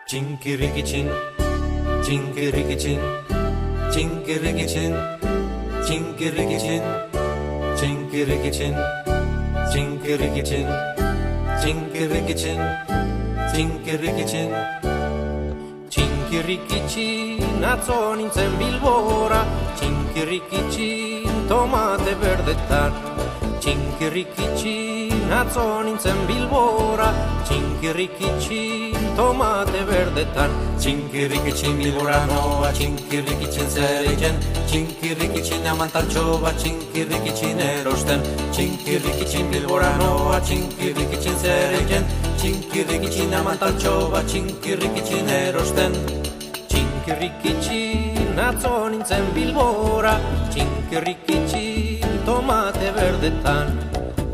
Chin, Chinkiriki-chin, Chinkiriki-chin, Chinkiriki-chin, Chinkiriki-chin, Chinkiriki-chin, Chinkiriki-chin, Chinkiriki-chin, Chinkiriki-chin, azzon in Bilbora, Chinkiriki-chin, tomate verde tar, Chinkiriki-chin, azzon in Bilbora, Chinkiriki-chin, tomate verde tar, Chinkiriki-chin Bilbora noa, Chinkiriki-chin zeregen, Chinkiriki-chin amantartxoba, Chinkiriki-chin erosten, Chinkiriki-chin Bilbora noa, Chinkiriki-chin zeregen, Chinkiriki-chin amantartxoba, Chinkiriki-chin erosten, Chinkiriki-chin atzo nintzen Bilbora, Chinkiriki-chin tomate berdetan,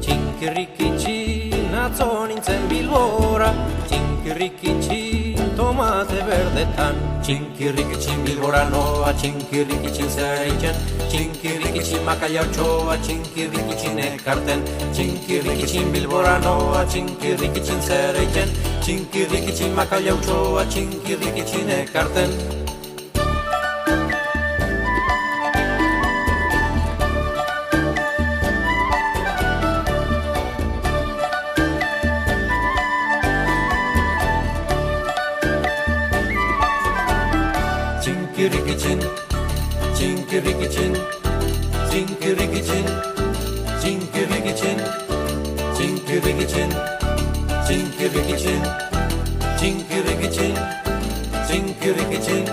Chinkiriki-chin atzo nintzen Bilbora, Chinkiriki-chin tomate berdetan, Chinkiriki-chin Bilbora noa, Chinkiriki-chin zeregen, Chinkiriki-chin makaiautxoa, Chinkiriki-chin ekarten, Chinkiriki-chin Bilbora noa, Chinkiriki-chin zeregen, Chinkiriki-chin makaiautxoa, Chinkiriki-chin ekarten. Chinkiriki-chin, Chinkiriki-chin, Chinkiriki-chin, Chinkiriki-chin, Chinkiriki-chin, Chinkiriki-chin, Chinkiriki-chin, Chinkiriki-chin,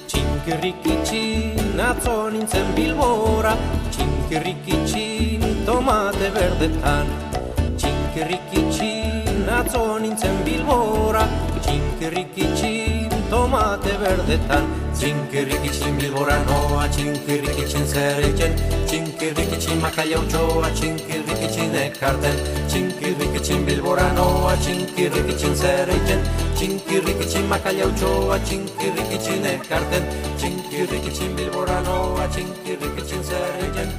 Chinkiriki-chin, atzo nintzen Bilbora, Chinkiriki-chin, tomate berdetan, Chinkiriki-chin, atzo nintzen Bilbora, Chinkiriki-chin, tomate berdetan, Chinkiriki-chin Bilbora noa, Chinkiriki-chin zeregen, Chinkiriki-chin makaiautxoa, Chinkiriki-chin ekarten, Chinkiriki-chin Bilbora noa, Chinkiriki-chin zeregen, Chinkiriki-chin makaiautxoa, Chinkiriki-chin ekarten, Chinkiriki-chin Bilbora noa, Chinkiriki-chin zeregen,